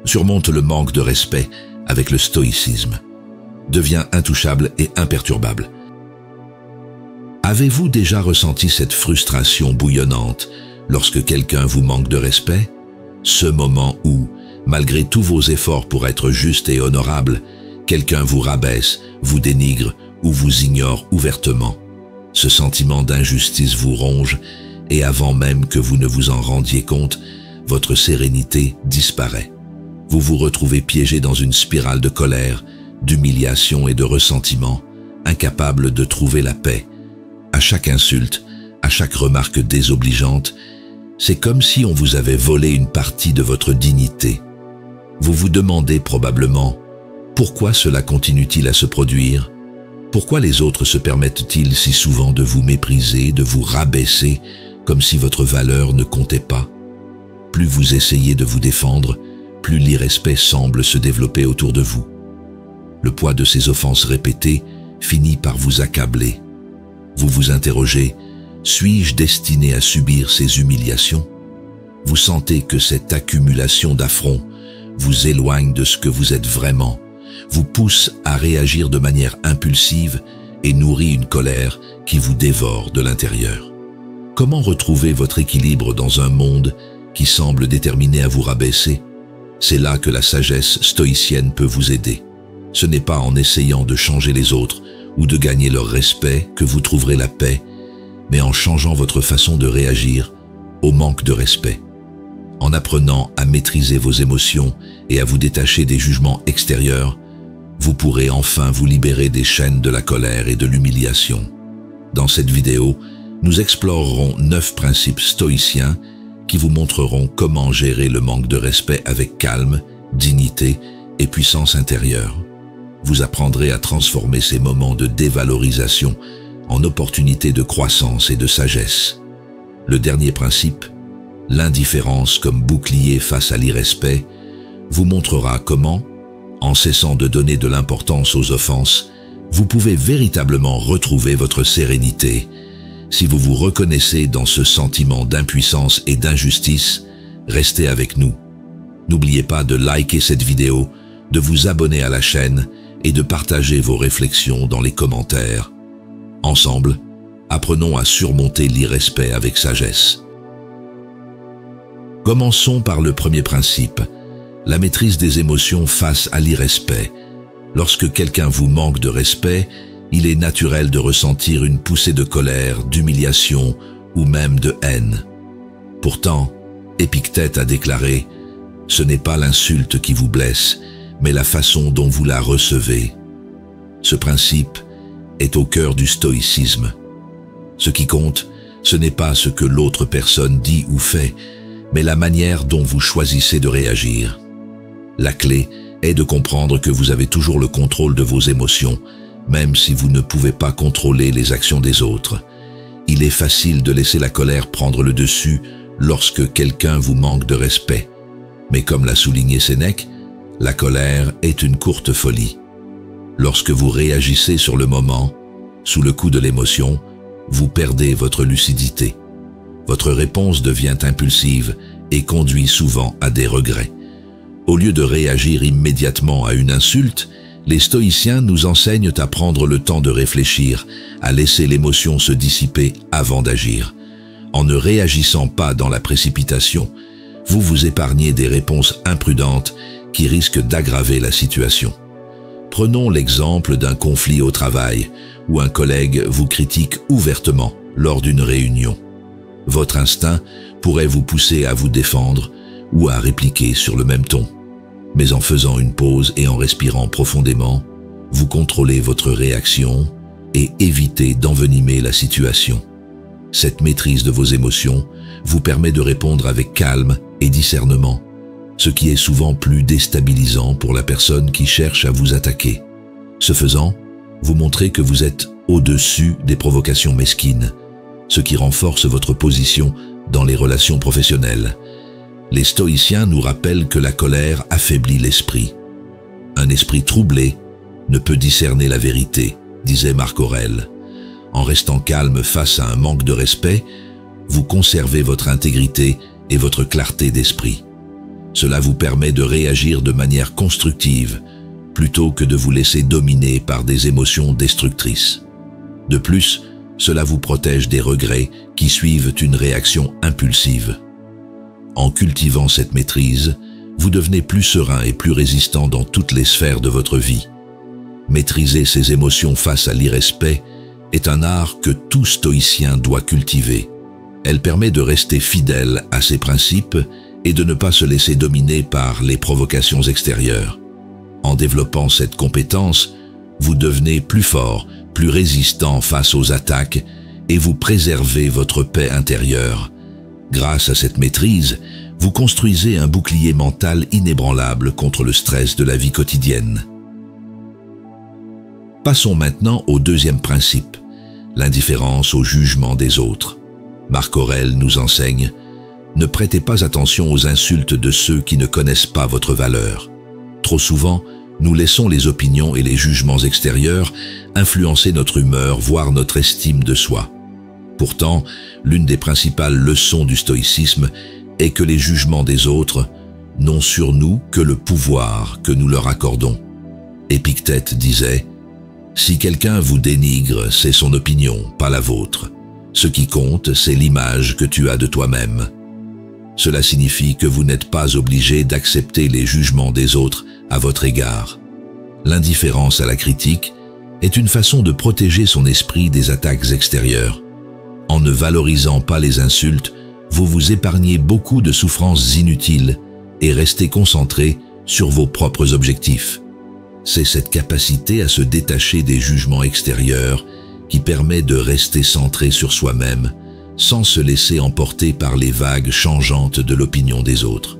Surmonte le manque de respect avec le stoïcisme. Deviens intouchable et imperturbable. Avez-vous déjà ressenti cette frustration bouillonnante lorsque quelqu'un vous manque de respect? Ce moment où, malgré tous vos efforts pour être juste et honorable, quelqu'un vous rabaisse, vous dénigre ou vous ignore ouvertement. Ce sentiment d'injustice vous ronge et avant même que vous ne vous en rendiez compte, votre sérénité disparaît. Vous vous retrouvez piégé dans une spirale de colère, d'humiliation et de ressentiment, incapable de trouver la paix. À chaque insulte, à chaque remarque désobligeante, c'est comme si on vous avait volé une partie de votre dignité. Vous vous demandez probablement, pourquoi cela continue-t-il à se produire? Pourquoi les autres se permettent-ils si souvent de vous mépriser, de vous rabaisser, comme si votre valeur ne comptait pas? Plus vous essayez de vous défendre, plus l'irrespect semble se développer autour de vous. Le poids de ces offenses répétées finit par vous accabler. Vous vous interrogez, suis-je destiné à subir ces humiliations? Vous sentez que cette accumulation d'affronts vous éloigne de ce que vous êtes vraiment, vous pousse à réagir de manière impulsive et nourrit une colère qui vous dévore de l'intérieur. Comment retrouver votre équilibre dans un monde qui semble déterminé à vous rabaisser? C'est là que la sagesse stoïcienne peut vous aider. Ce n'est pas en essayant de changer les autres ou de gagner leur respect que vous trouverez la paix, mais en changeant votre façon de réagir au manque de respect. En apprenant à maîtriser vos émotions et à vous détacher des jugements extérieurs, vous pourrez enfin vous libérer des chaînes de la colère et de l'humiliation. Dans cette vidéo, nous explorerons 9 principes stoïciens qui vous montreront comment gérer le manque de respect avec calme, dignité et puissance intérieure. Vous apprendrez à transformer ces moments de dévalorisation en opportunités de croissance et de sagesse. Le dernier principe, l'indifférence comme bouclier face à l'irrespect, vous montrera comment, en cessant de donner de l'importance aux offenses, vous pouvez véritablement retrouver votre sérénité. Si vous vous reconnaissez dans ce sentiment d'impuissance et d'injustice, restez avec nous. N'oubliez pas de liker cette vidéo, de vous abonner à la chaîne et de partager vos réflexions dans les commentaires. Ensemble, apprenons à surmonter l'irrespect avec sagesse. Commençons par le premier principe, la maîtrise des émotions face à l'irrespect. Lorsque quelqu'un vous manque de respect, il est naturel de ressentir une poussée de colère, d'humiliation ou même de haine. Pourtant, Épictète a déclaré « Ce n'est pas l'insulte qui vous blesse, mais la façon dont vous la recevez. » Ce principe est au cœur du stoïcisme. Ce qui compte, ce n'est pas ce que l'autre personne dit ou fait, mais la manière dont vous choisissez de réagir. La clé est de comprendre que vous avez toujours le contrôle de vos émotions, même si vous ne pouvez pas contrôler les actions des autres. Il est facile de laisser la colère prendre le dessus lorsque quelqu'un vous manque de respect. Mais comme l'a souligné Sénèque, la colère est une courte folie. Lorsque vous réagissez sur le moment, sous le coup de l'émotion, vous perdez votre lucidité. Votre réponse devient impulsive et conduit souvent à des regrets. Au lieu de réagir immédiatement à une insulte, les stoïciens nous enseignent à prendre le temps de réfléchir, à laisser l'émotion se dissiper avant d'agir. En ne réagissant pas dans la précipitation, vous vous épargnez des réponses imprudentes qui risquent d'aggraver la situation. Prenons l'exemple d'un conflit au travail, où un collègue vous critique ouvertement lors d'une réunion. Votre instinct pourrait vous pousser à vous défendre ou à répliquer sur le même ton. Mais en faisant une pause et en respirant profondément, vous contrôlez votre réaction et évitez d'envenimer la situation. Cette maîtrise de vos émotions vous permet de répondre avec calme et discernement, ce qui est souvent plus déstabilisant pour la personne qui cherche à vous attaquer. Ce faisant, vous montrez que vous êtes au-dessus des provocations mesquines, ce qui renforce votre position dans les relations professionnelles. Les stoïciens nous rappellent que la colère affaiblit l'esprit. Un esprit troublé ne peut discerner la vérité, disait Marc Aurèle. En restant calme face à un manque de respect, vous conservez votre intégrité et votre clarté d'esprit. Cela vous permet de réagir de manière constructive, plutôt que de vous laisser dominer par des émotions destructrices. De plus, cela vous protège des regrets qui suivent une réaction impulsive. En cultivant cette maîtrise, vous devenez plus serein et plus résistant dans toutes les sphères de votre vie. Maîtriser ses émotions face à l'irrespect est un art que tout stoïcien doit cultiver. Elle permet de rester fidèle à ses principes et de ne pas se laisser dominer par les provocations extérieures. En développant cette compétence, vous devenez plus fort, plus résistant face aux attaques et vous préservez votre paix intérieure. Grâce à cette maîtrise, vous construisez un bouclier mental inébranlable contre le stress de la vie quotidienne. Passons maintenant au deuxième principe, l'indifférence au jugement des autres. Marc Aurèle nous enseigne « Ne prêtez pas attention aux insultes de ceux qui ne connaissent pas votre valeur ». Trop souvent, nous laissons les opinions et les jugements extérieurs influencer notre humeur, voire notre estime de soi. Pourtant, l'une des principales leçons du stoïcisme est que les jugements des autres n'ont sur nous que le pouvoir que nous leur accordons. Épictète disait « Si quelqu'un vous dénigre, c'est son opinion, pas la vôtre. Ce qui compte, c'est l'image que tu as de toi-même. » Cela signifie que vous n'êtes pas obligé d'accepter les jugements des autres à votre égard. L'indifférence à la critique est une façon de protéger son esprit des attaques extérieures. En ne valorisant pas les insultes, vous vous épargnez beaucoup de souffrances inutiles et restez concentré sur vos propres objectifs. C'est cette capacité à se détacher des jugements extérieurs qui permet de rester centré sur soi-même sans se laisser emporter par les vagues changeantes de l'opinion des autres.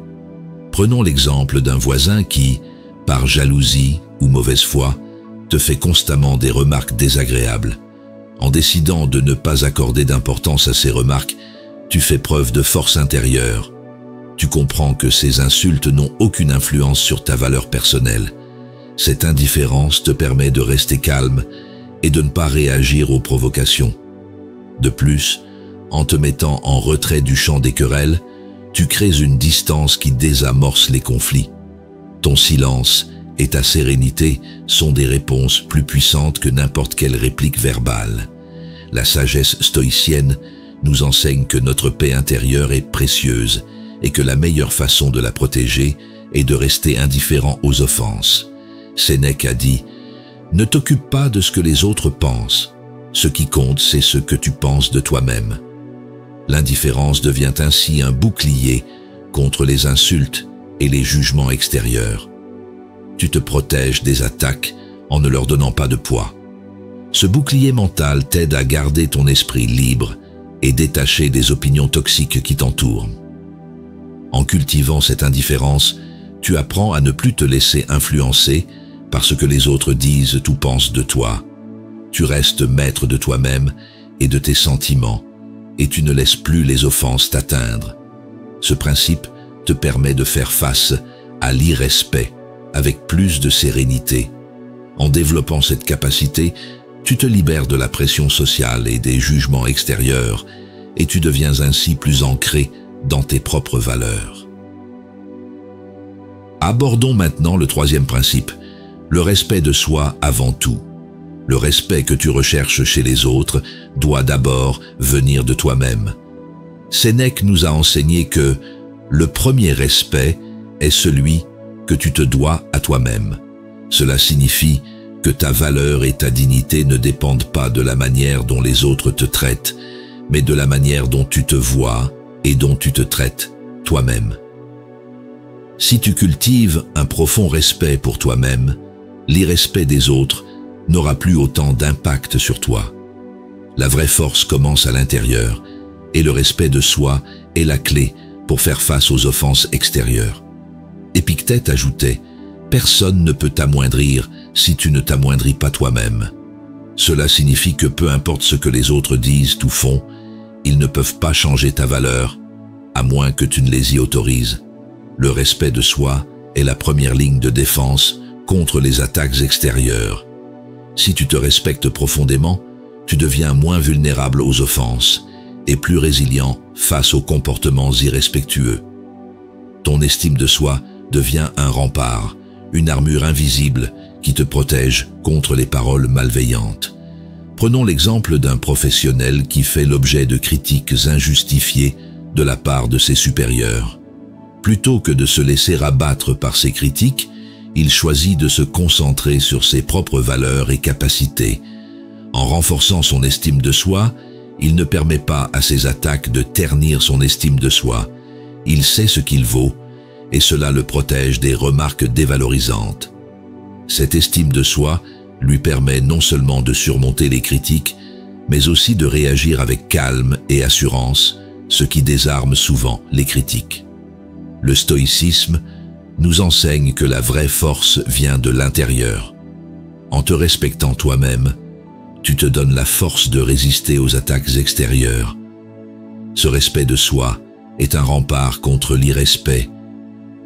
Prenons l'exemple d'un voisin qui, par jalousie ou mauvaise foi, te fait constamment des remarques désagréables. En décidant de ne pas accorder d'importance à ces remarques, tu fais preuve de force intérieure. Tu comprends que ces insultes n'ont aucune influence sur ta valeur personnelle. Cette indifférence te permet de rester calme et de ne pas réagir aux provocations. De plus, en te mettant en retrait du champ des querelles, tu crées une distance qui désamorce les conflits. Ton silence et ta sérénité sont des réponses plus puissantes que n'importe quelle réplique verbale. La sagesse stoïcienne nous enseigne que notre paix intérieure est précieuse et que la meilleure façon de la protéger est de rester indifférent aux offenses. Sénèque a dit « Ne t'occupe pas de ce que les autres pensent. Ce qui compte, c'est ce que tu penses de toi-même. » L'indifférence devient ainsi un bouclier contre les insultes et les jugements extérieurs. Tu te protèges des attaques en ne leur donnant pas de poids. Ce bouclier mental t'aide à garder ton esprit libre et détaché des opinions toxiques qui t'entourent. En cultivant cette indifférence, tu apprends à ne plus te laisser influencer par ce que les autres disent ou pensent de toi. Tu restes maître de toi-même et de tes sentiments, et tu ne laisses plus les offenses t'atteindre. Ce principe te permet de faire face à l'irrespect avec plus de sérénité. En développant cette capacité, tu te libères de la pression sociale et des jugements extérieurs, et tu deviens ainsi plus ancré dans tes propres valeurs. Abordons maintenant le troisième principe, le respect de soi avant tout. Le respect que tu recherches chez les autres doit d'abord venir de toi-même. Sénèque nous a enseigné que le premier respect est celui que tu te dois à toi-même. Cela signifie que ta valeur et ta dignité ne dépendent pas de la manière dont les autres te traitent, mais de la manière dont tu te vois et dont tu te traites toi-même. Si tu cultives un profond respect pour toi-même, l'irrespect des autres n'aura plus autant d'impact sur toi. La vraie force commence à l'intérieur, et le respect de soi est la clé pour faire face aux offenses extérieures. Épictète ajoutait « Personne ne peut t'amoindrir si tu ne t'amoindris pas toi-même. » Cela signifie que peu importe ce que les autres disent ou font, ils ne peuvent pas changer ta valeur, à moins que tu ne les y autorises. Le respect de soi est la première ligne de défense contre les attaques extérieures. Si tu te respectes profondément, tu deviens moins vulnérable aux offenses et plus résilient face aux comportements irrespectueux. Ton estime de soi devient un rempart, une armure invisible qui te protège contre les paroles malveillantes. Prenons l'exemple d'un professionnel qui fait l'objet de critiques injustifiées de la part de ses supérieurs. Plutôt que de se laisser abattre par ces critiques, il choisit de se concentrer sur ses propres valeurs et capacités. En renforçant son estime de soi, il ne permet pas à ses attaques de ternir son estime de soi. Il sait ce qu'il vaut, et cela le protège des remarques dévalorisantes. Cette estime de soi lui permet non seulement de surmonter les critiques, mais aussi de réagir avec calme et assurance, ce qui désarme souvent les critiques. Le stoïcisme nous enseigne que la vraie force vient de l'intérieur. En te respectant toi-même, tu te donnes la force de résister aux attaques extérieures. Ce respect de soi est un rempart contre l'irrespect,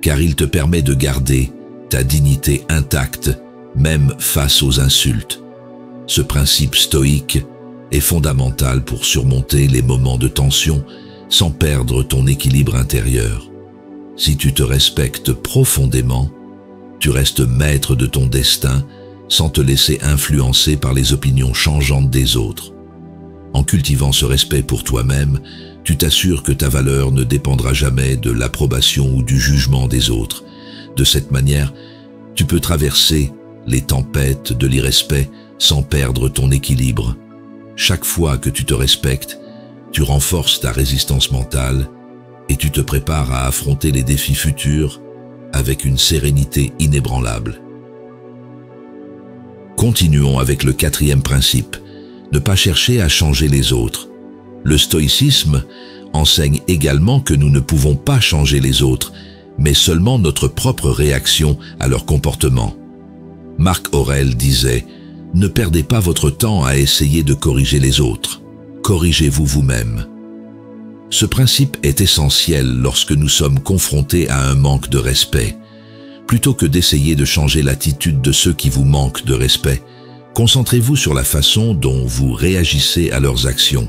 car il te permet de garder ta dignité intacte, même face aux insultes. Ce principe stoïque est fondamental pour surmonter les moments de tension sans perdre ton équilibre intérieur. Si tu te respectes profondément, tu restes maître de ton destin sans te laisser influencer par les opinions changeantes des autres. En cultivant ce respect pour toi-même, tu t'assures que ta valeur ne dépendra jamais de l'approbation ou du jugement des autres. De cette manière, tu peux traverser les tempêtes de l'irrespect sans perdre ton équilibre. Chaque fois que tu te respectes, tu renforces ta résistance mentale et tu te prépares à affronter les défis futurs avec une sérénité inébranlable. Continuons avec le 4e principe, ne pas chercher à changer les autres. Le stoïcisme enseigne également que nous ne pouvons pas changer les autres, mais seulement notre propre réaction à leur comportement. Marc Aurèle disait « Ne perdez pas votre temps à essayer de corriger les autres, corrigez-vous vous-même ». Ce principe est essentiel lorsque nous sommes confrontés à un manque de respect. Plutôt que d'essayer de changer l'attitude de ceux qui vous manquent de respect, concentrez-vous sur la façon dont vous réagissez à leurs actions.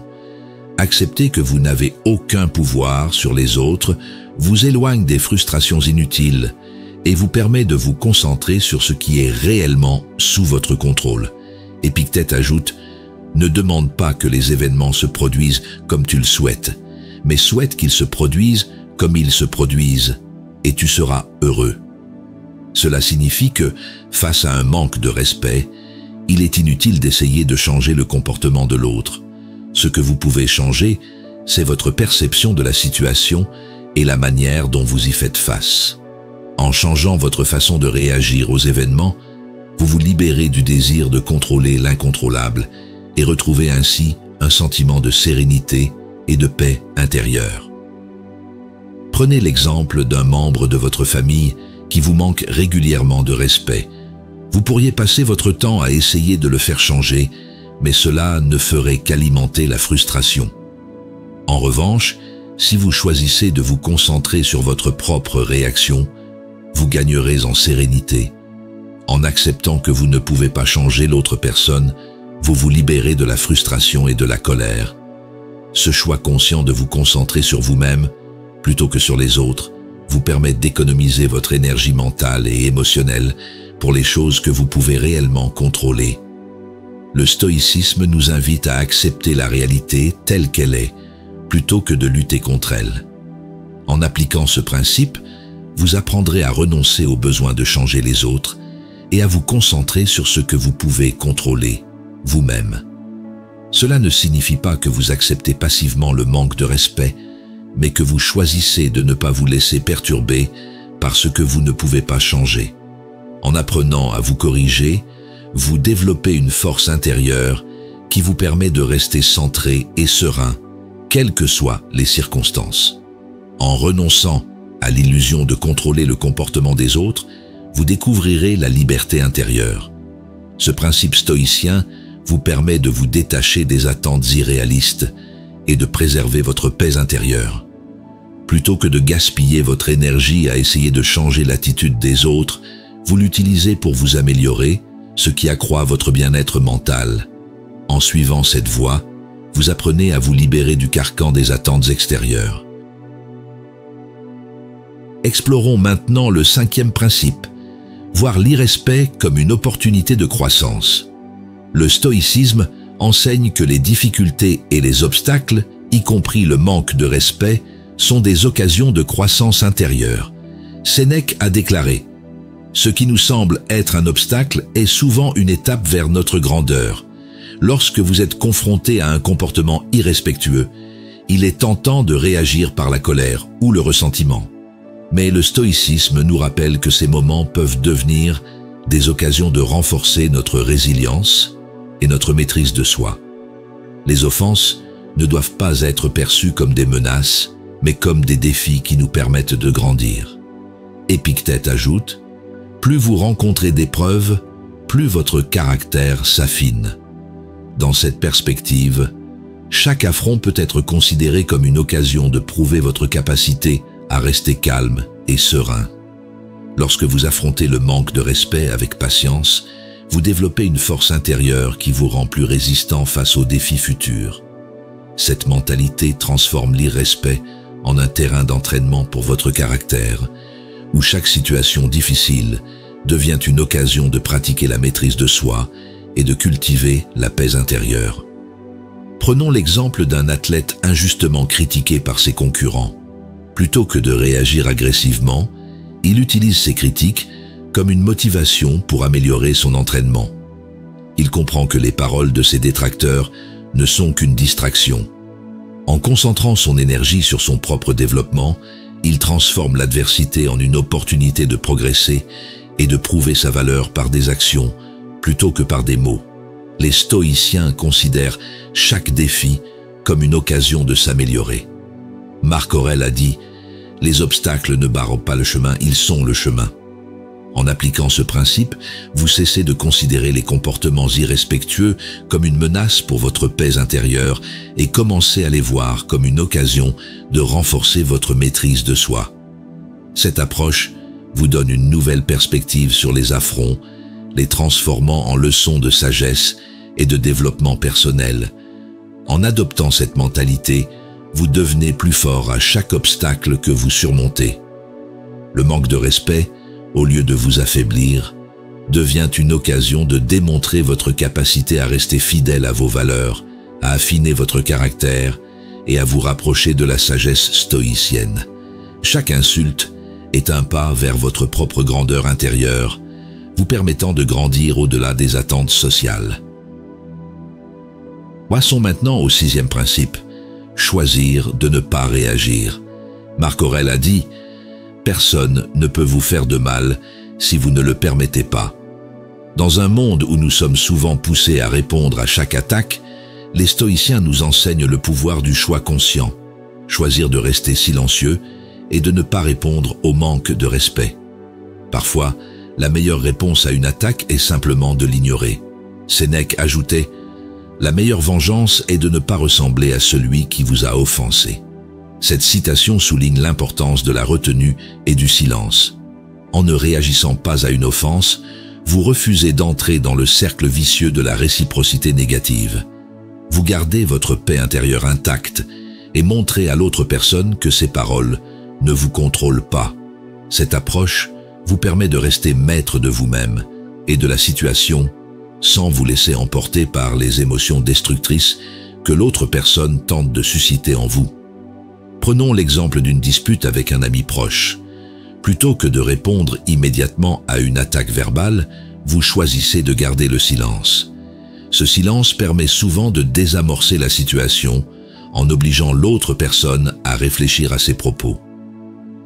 Accepter que vous n'avez aucun pouvoir sur les autres vous éloigne des frustrations inutiles et vous permet de vous concentrer sur ce qui est réellement sous votre contrôle. Épictète ajoute « Ne demande pas que les événements se produisent comme tu le souhaites, mais souhaite qu'ils se produisent comme ils se produisent, et tu seras heureux. » Cela signifie que, face à un manque de respect, il est inutile d'essayer de changer le comportement de l'autre. Ce que vous pouvez changer, c'est votre perception de la situation et la manière dont vous y faites face. En changeant votre façon de réagir aux événements, vous vous libérez du désir de contrôler l'incontrôlable et retrouvez ainsi un sentiment de sérénité et de paix intérieure. Prenez l'exemple d'un membre de votre famille qui vous manque régulièrement de respect. Vous pourriez passer votre temps à essayer de le faire changer, mais cela ne ferait qu'alimenter la frustration. En revanche, si vous choisissez de vous concentrer sur votre propre réaction, vous gagnerez en sérénité. En acceptant que vous ne pouvez pas changer l'autre personne, vous vous libérez de la frustration et de la colère. Ce choix conscient de vous concentrer sur vous-même, plutôt que sur les autres, vous permet d'économiser votre énergie mentale et émotionnelle pour les choses que vous pouvez réellement contrôler. Le stoïcisme nous invite à accepter la réalité telle qu'elle est, plutôt que de lutter contre elle. En appliquant ce principe, vous apprendrez à renoncer au besoin de changer les autres et à vous concentrer sur ce que vous pouvez contrôler, vous-même. Cela ne signifie pas que vous acceptez passivement le manque de respect, mais que vous choisissez de ne pas vous laisser perturber par ce que vous ne pouvez pas changer. En apprenant à vous corriger, vous développez une force intérieure qui vous permet de rester centré et serein, quelles que soient les circonstances. En renonçant à l'illusion de contrôler le comportement des autres, vous découvrirez la liberté intérieure. Ce principe stoïcien vous permet de vous détacher des attentes irréalistes et de préserver votre paix intérieure. Plutôt que de gaspiller votre énergie à essayer de changer l'attitude des autres, vous l'utilisez pour vous améliorer, ce qui accroît votre bien-être mental. En suivant cette voie, vous apprenez à vous libérer du carcan des attentes extérieures. Explorons maintenant le 5e principe, voir l'irrespect comme une opportunité de croissance. Le stoïcisme enseigne que les difficultés et les obstacles, y compris le manque de respect, sont des occasions de croissance intérieure. Sénèque a déclaré « Ce qui nous semble être un obstacle est souvent une étape vers notre grandeur. Lorsque vous êtes confronté à un comportement irrespectueux, il est tentant de réagir par la colère ou le ressentiment. Mais le stoïcisme nous rappelle que ces moments peuvent devenir des occasions de renforcer notre résilience et notre maîtrise de soi. Les offenses ne doivent pas être perçues comme des menaces, mais comme des défis qui nous permettent de grandir. Épictète ajoute « Plus vous rencontrez d'épreuves, plus votre caractère s'affine. » Dans cette perspective, chaque affront peut être considéré comme une occasion de prouver votre capacité à rester calme et serein. Lorsque vous affrontez le manque de respect avec patience, vous développez une force intérieure qui vous rend plus résistant face aux défis futurs. Cette mentalité transforme l'irrespect en un terrain d'entraînement pour votre caractère, où chaque situation difficile devient une occasion de pratiquer la maîtrise de soi et de cultiver la paix intérieure. Prenons l'exemple d'un athlète injustement critiqué par ses concurrents. Plutôt que de réagir agressivement, il utilise ses critiques comme une motivation pour améliorer son entraînement. Il comprend que les paroles de ses détracteurs ne sont qu'une distraction. En concentrant son énergie sur son propre développement, il transforme l'adversité en une opportunité de progresser et de prouver sa valeur par des actions plutôt que par des mots. Les stoïciens considèrent chaque défi comme une occasion de s'améliorer. Marc Aurèle a dit « Les obstacles ne barrent pas le chemin, ils sont le chemin ». En appliquant ce principe, vous cessez de considérer les comportements irrespectueux comme une menace pour votre paix intérieure et commencez à les voir comme une occasion de renforcer votre maîtrise de soi. Cette approche vous donne une nouvelle perspective sur les affronts, les transformant en leçons de sagesse et de développement personnel. En adoptant cette mentalité, vous devenez plus fort à chaque obstacle que vous surmontez. Le manque de respect, au lieu de vous affaiblir, devient une occasion de démontrer votre capacité à rester fidèle à vos valeurs, à affiner votre caractère et à vous rapprocher de la sagesse stoïcienne. Chaque insulte est un pas vers votre propre grandeur intérieure, vous permettant de grandir au-delà des attentes sociales. Passons maintenant au 6e principe, choisir de ne pas réagir. Marc Aurèle a dit « Personne ne peut vous faire de mal si vous ne le permettez pas ». Dans un monde où nous sommes souvent poussés à répondre à chaque attaque, les stoïciens nous enseignent le pouvoir du choix conscient, choisir de rester silencieux et de ne pas répondre au manque de respect. Parfois, la meilleure réponse à une attaque est simplement de l'ignorer. Sénèque ajoutait « La meilleure vengeance est de ne pas ressembler à celui qui vous a offensé ». Cette citation souligne l'importance de la retenue et du silence. En ne réagissant pas à une offense, vous refusez d'entrer dans le cercle vicieux de la réciprocité négative. Vous gardez votre paix intérieure intacte et montrez à l'autre personne que ses paroles ne vous contrôlent pas. Cette approche vous permet de rester maître de vous-même et de la situation sans vous laisser emporter par les émotions destructrices que l'autre personne tente de susciter en vous. Prenons l'exemple d'une dispute avec un ami proche. Plutôt que de répondre immédiatement à une attaque verbale, vous choisissez de garder le silence. Ce silence permet souvent de désamorcer la situation en obligeant l'autre personne à réfléchir à ses propos.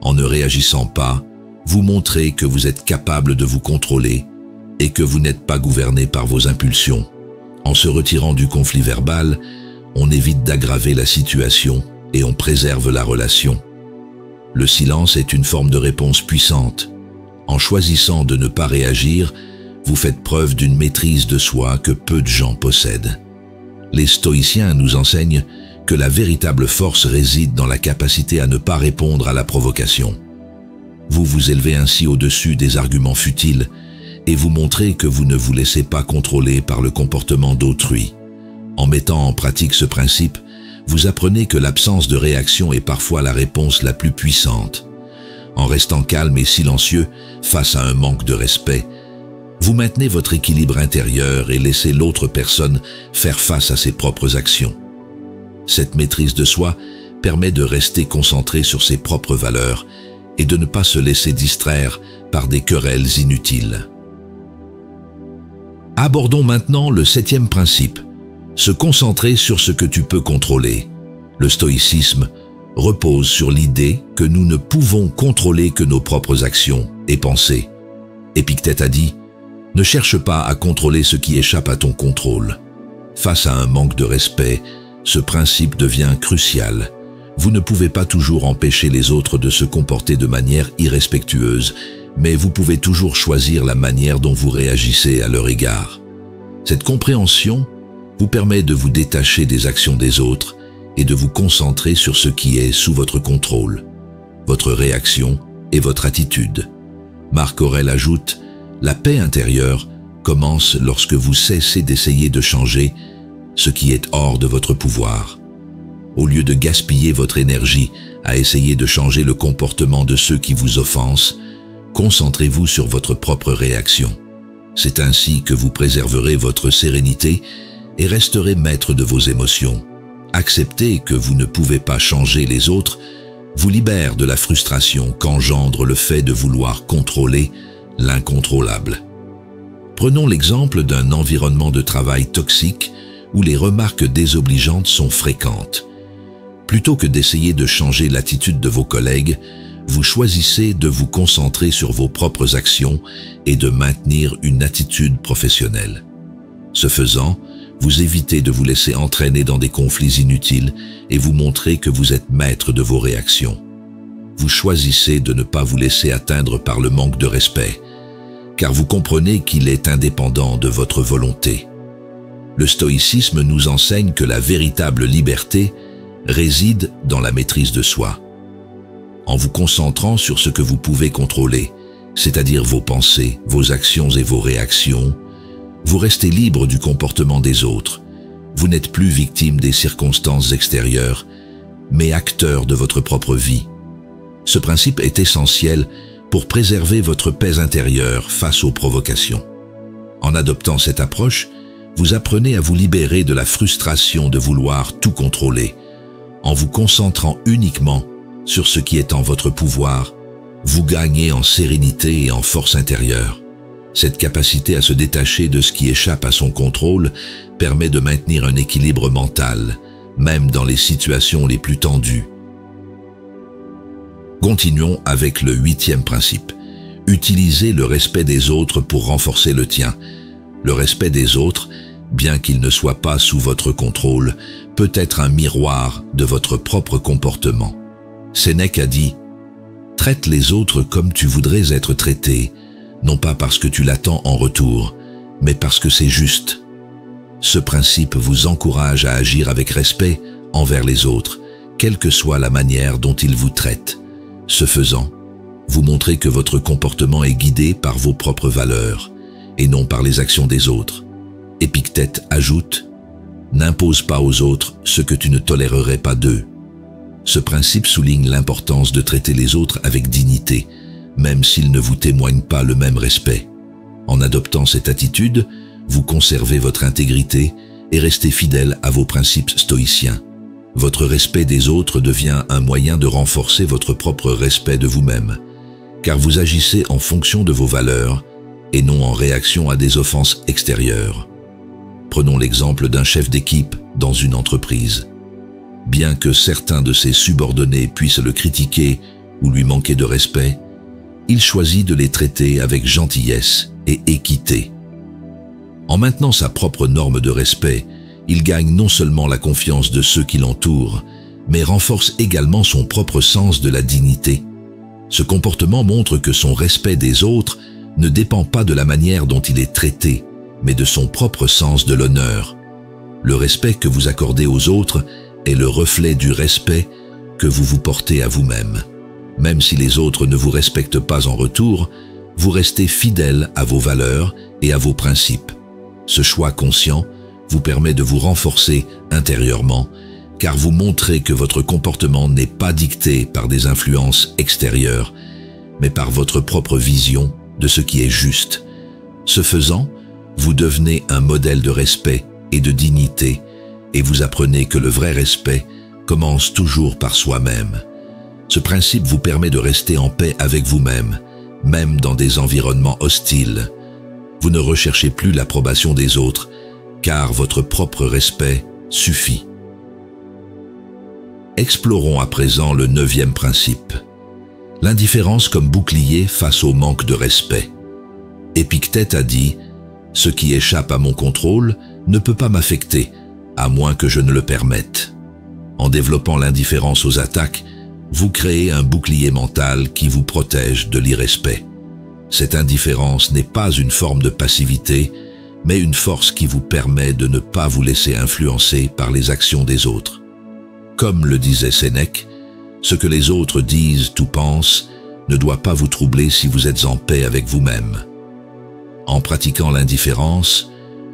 En ne réagissant pas, vous montrez que vous êtes capable de vous contrôler et que vous n'êtes pas gouverné par vos impulsions. En se retirant du conflit verbal, on évite d'aggraver la situation et on préserve la relation. Le silence est une forme de réponse puissante. En choisissant de ne pas réagir, vous faites preuve d'une maîtrise de soi que peu de gens possèdent. Les stoïciens nous enseignent que la véritable force réside dans la capacité à ne pas répondre à la provocation. Vous vous élevez ainsi au-dessus des arguments futiles et vous montrez que vous ne vous laissez pas contrôler par le comportement d'autrui. En mettant en pratique ce principe, vous apprenez que l'absence de réaction est parfois la réponse la plus puissante. en restant calme et silencieux face à un manque de respect, vous maintenez votre équilibre intérieur et laissez l'autre personne faire face à ses propres actions. Cette maîtrise de soi permet de rester concentré sur ses propres valeurs et de ne pas se laisser distraire par des querelles inutiles. Abordons maintenant le 7e principe, se concentrer sur ce que tu peux contrôler. Le stoïcisme repose sur l'idée que nous ne pouvons contrôler que nos propres actions et pensées. Épictète a dit « Ne cherche pas à contrôler ce qui échappe à ton contrôle ». Face à un manque de respect, ce principe devient crucial. Vous ne pouvez pas toujours empêcher les autres de se comporter de manière irrespectueuse, mais vous pouvez toujours choisir la manière dont vous réagissez à leur égard. Cette compréhension vous permet de vous détacher des actions des autres et de vous concentrer sur ce qui est sous votre contrôle, votre réaction et votre attitude. Marc Aurèle ajoute « La paix intérieure commence lorsque vous cessez d'essayer de changer ce qui est hors de votre pouvoir. Au lieu de gaspiller votre énergie à essayer de changer le comportement de ceux qui vous offensent, concentrez-vous sur votre propre réaction. C'est ainsi que vous préserverez votre sérénité et resterez maître de vos émotions. Accepter que vous ne pouvez pas changer les autres vous libère de la frustration qu'engendre le fait de vouloir contrôler l'incontrôlable. Prenons l'exemple d'un environnement de travail toxique où les remarques désobligeantes sont fréquentes. Plutôt que d'essayer de changer l'attitude de vos collègues, vous choisissez de vous concentrer sur vos propres actions et de maintenir une attitude professionnelle. Ce faisant, vous évitez de vous laisser entraîner dans des conflits inutiles et vous montrez que vous êtes maître de vos réactions. Vous choisissez de ne pas vous laisser atteindre par le manque de respect, car vous comprenez qu'il est indépendant de votre volonté. Le stoïcisme nous enseigne que la véritable liberté réside dans la maîtrise de soi. En vous concentrant sur ce que vous pouvez contrôler, c'est-à-dire vos pensées, vos actions et vos réactions, vous restez libre du comportement des autres. Vous n'êtes plus victime des circonstances extérieures, mais acteur de votre propre vie. Ce principe est essentiel pour préserver votre paix intérieure face aux provocations. En adoptant cette approche, vous apprenez à vous libérer de la frustration de vouloir tout contrôler. En vous concentrant uniquement sur ce qui est en votre pouvoir, vous gagnez en sérénité et en force intérieure. Cette capacité à se détacher de ce qui échappe à son contrôle permet de maintenir un équilibre mental, même dans les situations les plus tendues. Continuons avec le 8e principe. Utilisez le respect des autres pour renforcer le tien. Le respect des autres, bien qu'il ne soit pas sous votre contrôle, peut être un miroir de votre propre comportement. Sénèque a dit « Traite les autres comme tu voudrais être traité, non pas parce que tu l'attends en retour, mais parce que c'est juste. » Ce principe vous encourage à agir avec respect envers les autres, quelle que soit la manière dont ils vous traitent. Ce faisant, vous montrez que votre comportement est guidé par vos propres valeurs et non par les actions des autres. Épictète ajoute « N'impose pas aux autres ce que tu ne tolérerais pas d'eux. » Ce principe souligne l'importance de traiter les autres avec dignité, même s'ils ne vous témoignent pas le même respect. En adoptant cette attitude, vous conservez votre intégrité et restez fidèle à vos principes stoïciens. Votre respect des autres devient un moyen de renforcer votre propre respect de vous-même, car vous agissez en fonction de vos valeurs et non en réaction à des offenses extérieures. Prenons l'exemple d'un chef d'équipe dans une entreprise. Bien que certains de ses subordonnés puissent le critiquer ou lui manquer de respect, il choisit de les traiter avec gentillesse et équité. En maintenant sa propre norme de respect, il gagne non seulement la confiance de ceux qui l'entourent, mais renforce également son propre sens de la dignité. Ce comportement montre que son respect des autres ne dépend pas de la manière dont il est traité, mais de son propre sens de l'honneur. Le respect que vous accordez aux autres est le reflet du respect que vous vous portez à vous-même. Même si les autres ne vous respectent pas en retour, vous restez fidèle à vos valeurs et à vos principes. Ce choix conscient vous permet de vous renforcer intérieurement, car vous montrez que votre comportement n'est pas dicté par des influences extérieures, mais par votre propre vision de ce qui est juste. Ce faisant, vous devenez un modèle de respect et de dignité, et vous apprenez que le vrai respect commence toujours par soi-même. Ce principe vous permet de rester en paix avec vous-même, même dans des environnements hostiles. Vous ne recherchez plus l'approbation des autres, car votre propre respect suffit. Explorons à présent le 9e principe. L'indifférence comme bouclier face au manque de respect. Épictète a dit « Ce qui échappe à mon contrôle ne peut pas m'affecter, à moins que je ne le permette. » En développant l'indifférence aux attaques, vous créez un bouclier mental qui vous protège de l'irrespect. Cette indifférence n'est pas une forme de passivité, mais une force qui vous permet de ne pas vous laisser influencer par les actions des autres. Comme le disait Sénèque, ce que les autres disent ou pensent ne doit pas vous troubler si vous êtes en paix avec vous-même. En pratiquant l'indifférence,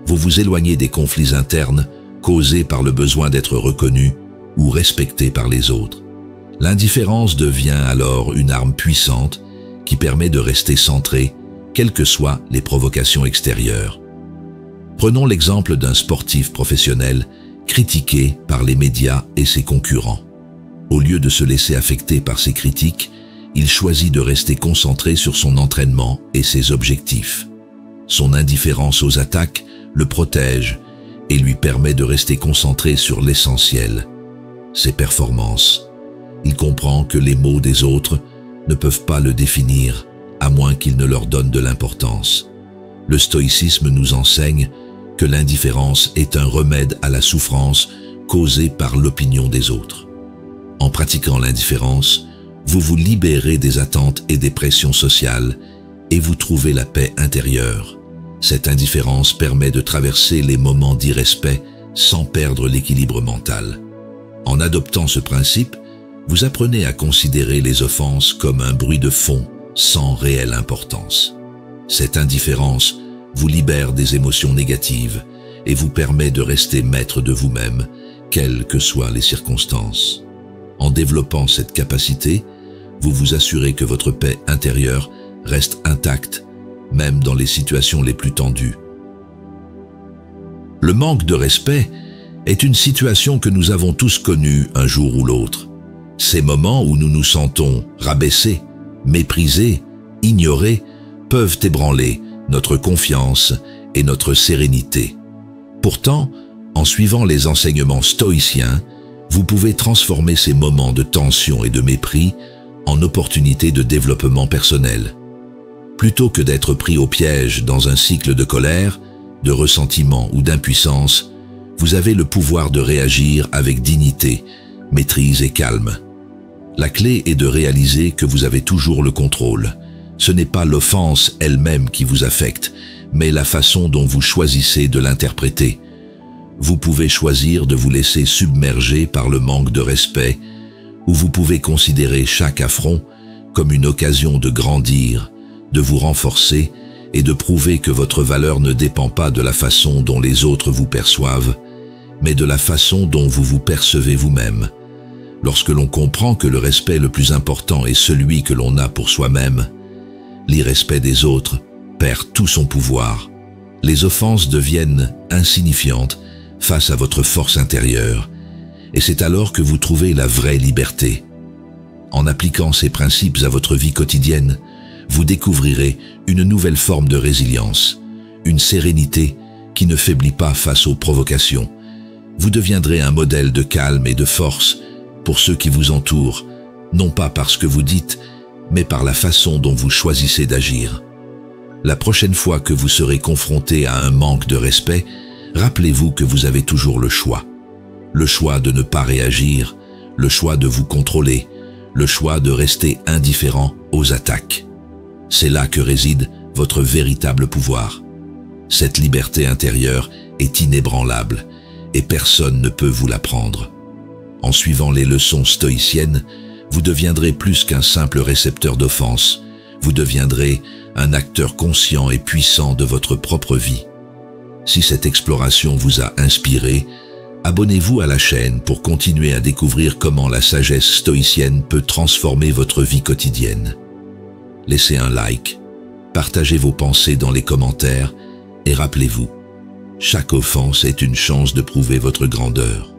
vous vous éloignez des conflits internes causés par le besoin d'être reconnu ou respecté par les autres. L'indifférence devient alors une arme puissante qui permet de rester centré, quelles que soient les provocations extérieures. Prenons l'exemple d'un sportif professionnel critiqué par les médias et ses concurrents. Au lieu de se laisser affecter par ces critiques, il choisit de rester concentré sur son entraînement et ses objectifs. Son indifférence aux attaques le protège et lui permet de rester concentré sur l'essentiel, ses performances. Il comprend que les mots des autres ne peuvent pas le définir, à moins qu'il ne leur donne de l'importance. Le stoïcisme nous enseigne que l'indifférence est un remède à la souffrance causée par l'opinion des autres. En pratiquant l'indifférence, vous vous libérez des attentes et des pressions sociales et vous trouvez la paix intérieure. Cette indifférence permet de traverser les moments d'irrespect sans perdre l'équilibre mental. En adoptant ce principe, vous apprenez à considérer les offenses comme un bruit de fond sans réelle importance. Cette indifférence vous libère des émotions négatives et vous permet de rester maître de vous-même, quelles que soient les circonstances. En développant cette capacité, vous vous assurez que votre paix intérieure reste intacte, même dans les situations les plus tendues. Le manque de respect est une situation que nous avons tous connue un jour ou l'autre. Ces moments où nous nous sentons rabaissés, méprisés, ignorés, peuvent ébranler notre confiance et notre sérénité. Pourtant, en suivant les enseignements stoïciens, vous pouvez transformer ces moments de tension et de mépris en opportunités de développement personnel. Plutôt que d'être pris au piège dans un cycle de colère, de ressentiment ou d'impuissance, vous avez le pouvoir de réagir avec dignité, maîtrise et calme. La clé est de réaliser que vous avez toujours le contrôle. Ce n'est pas l'offense elle-même qui vous affecte, mais la façon dont vous choisissez de l'interpréter. Vous pouvez choisir de vous laisser submerger par le manque de respect, ou vous pouvez considérer chaque affront comme une occasion de grandir, de vous renforcer et de prouver que votre valeur ne dépend pas de la façon dont les autres vous perçoivent, mais de la façon dont vous vous percevez vous-même. Lorsque l'on comprend que le respect le plus important est celui que l'on a pour soi-même, l'irrespect des autres perd tout son pouvoir. Les offenses deviennent insignifiantes face à votre force intérieure, et c'est alors que vous trouvez la vraie liberté. En appliquant ces principes à votre vie quotidienne, vous découvrirez une nouvelle forme de résilience, une sérénité qui ne faiblit pas face aux provocations. Vous deviendrez un modèle de calme et de force pour ceux qui vous entourent, non pas parce que vous dites, mais par la façon dont vous choisissez d'agir. La prochaine fois que vous serez confronté à un manque de respect, rappelez-vous que vous avez toujours le choix. Le choix de ne pas réagir, le choix de vous contrôler, le choix de rester indifférent aux attaques. C'est là que réside votre véritable pouvoir. Cette liberté intérieure est inébranlable et personne ne peut vous la prendre. En suivant les leçons stoïciennes, vous deviendrez plus qu'un simple récepteur d'offenses. Vous deviendrez un acteur conscient et puissant de votre propre vie. Si cette exploration vous a inspiré, abonnez-vous à la chaîne pour continuer à découvrir comment la sagesse stoïcienne peut transformer votre vie quotidienne. laissez un like, partagez vos pensées dans les commentaires et rappelez-vous, chaque offense est une chance de prouver votre grandeur.